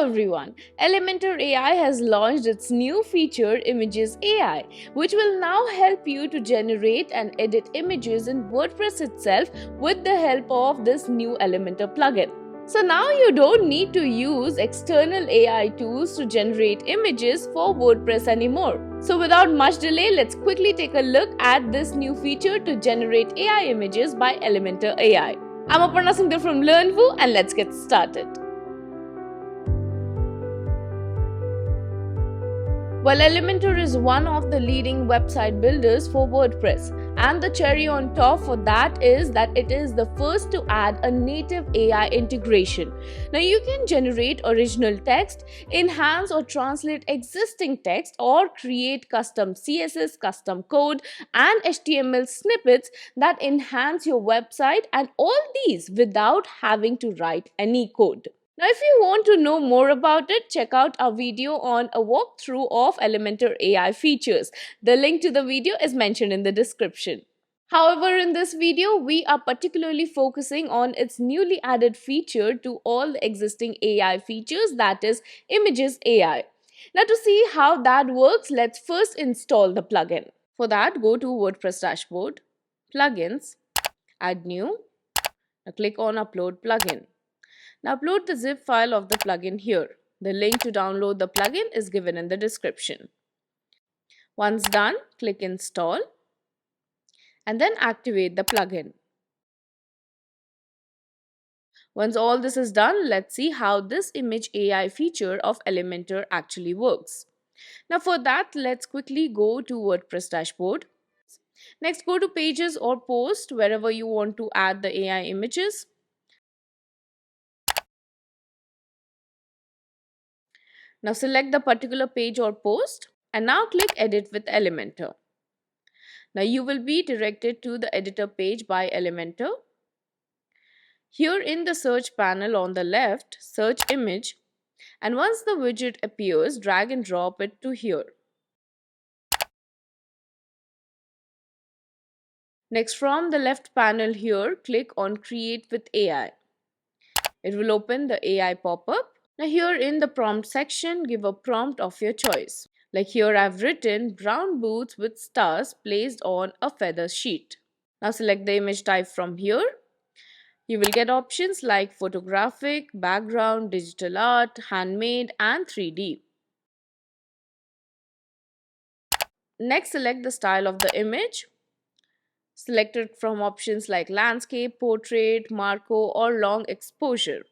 Hello everyone, Elementor AI has launched its new feature Images AI, which will now help you to generate and edit images in WordPress itself with the help of this new Elementor plugin. So now you don't need to use external AI tools to generate images for WordPress anymore. So without much delay, let's quickly take a look at this new feature to generate AI images by Elementor AI. I'm Aparna Sundar from LearnVoo and let's get started. Well, Elementor is one of the leading website builders for WordPress, and the cherry on top for that is that it is the first to add a native AI integration. Now, you can generate original text, enhance or translate existing text, or create custom CSS, custom code, and HTML snippets that enhance your website, and all these without having to write any code. Now, if you want to know more about it, check out our video on a walkthrough of Elementor AI features. The link to the video is mentioned in the description. However, in this video, we are particularly focusing on its newly added feature to all the existing AI features, that is Images AI. Now, to see how that works, let's first install the plugin. For that, go to WordPress dashboard, Plugins, Add New. Now, click on Upload Plugin. Now upload the zip file of the plugin here. The link to download the plugin is given in the description. Once done, click Install and then activate the plugin. Once all this is done, let's see how this Image AI feature of Elementor actually works. Now for that, let's quickly go to WordPress dashboard. Next, go to Pages or Post wherever you want to add the AI images. Now select the particular page or post and now click Edit with Elementor. Now you will be directed to the editor page by Elementor. Here in the search panel on the left, search image, and once the widget appears, drag and drop it to here. Next, from the left panel here, click on Create with AI. It will open the AI pop-up. Now here in the prompt section, give a prompt of your choice. Like here I've written brown boots with stars placed on a feather sheet. Now select the image type from here. You will get options like photographic, background, digital art, handmade, and 3D. Next, select the style of the image. Select it from options like landscape, portrait, Marco, or long exposure.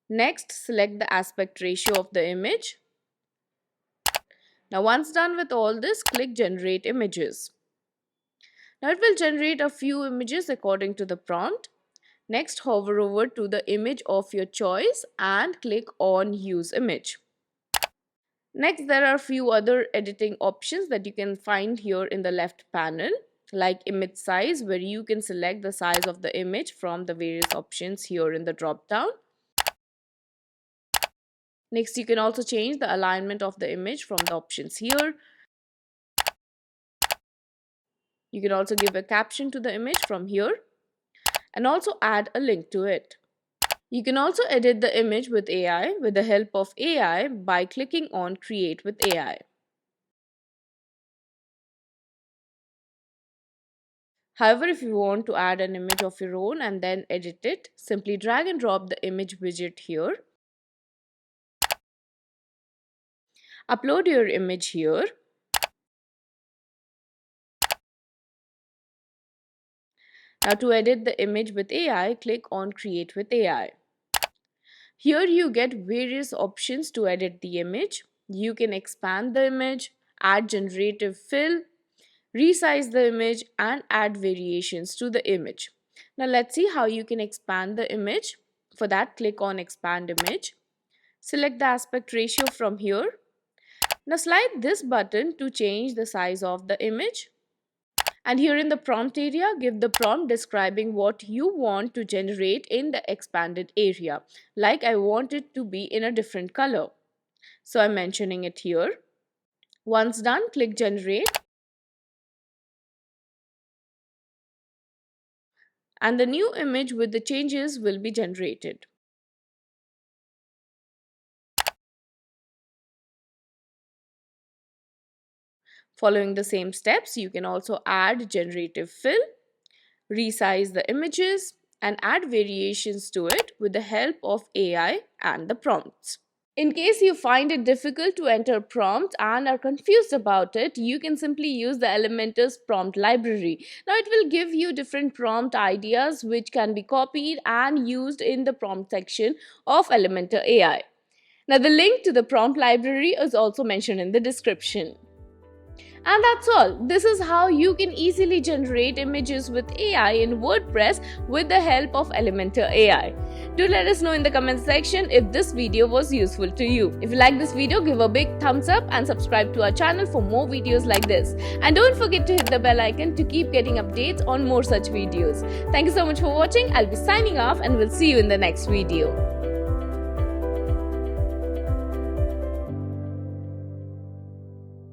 Next, select the aspect ratio of the image. Now, once done with all this, click Generate Images. Now, it will generate a few images according to the prompt. Next, hover over to the image of your choice and click on Use Image. Next, there are a few other editing options that you can find here in the left panel, like image size, where you can select the size of the image from the various options here in the drop down. Next, you can also change the alignment of the image from the options here. You can also give a caption to the image from here and also add a link to it. You can also edit the image with AI with the help of AI by clicking on Create with AI. However, if you want to add an image of your own and then edit it, simply drag and drop the image widget here. Upload your image here. Now to edit the image with AI, click on Create with AI. Here you get various options to edit the image. You can expand the image, add generative fill, resize the image, and add variations to the image. Now let's see how you can expand the image. For that, click on Expand Image. Select the aspect ratio from here. Now slide this button to change the size of the image. And here in the prompt area, give the prompt describing what you want to generate in the expanded area. Like I want it to be in a different color. So I'm mentioning it here. Once done, click Generate. And the new image with the changes will be generated. Following the same steps, you can also add generative fill, resize the images, and add variations to it with the help of AI and the prompts. In case you find it difficult to enter prompts and are confused about it, you can simply use the Elementor's prompt library. Now it will give you different prompt ideas which can be copied and used in the prompt section of Elementor AI. Now the link to the prompt library is also mentioned in the description. And that's all. This is how you can easily generate images with AI in WordPress with the help of Elementor AI. Do let us know in the comment section if this video was useful to you. If you like this video, give a big thumbs up and subscribe to our channel for more videos like this. And don't forget to hit the bell icon to keep getting updates on more such videos. Thank you so much for watching. I'll be signing off and we'll see you in the next video.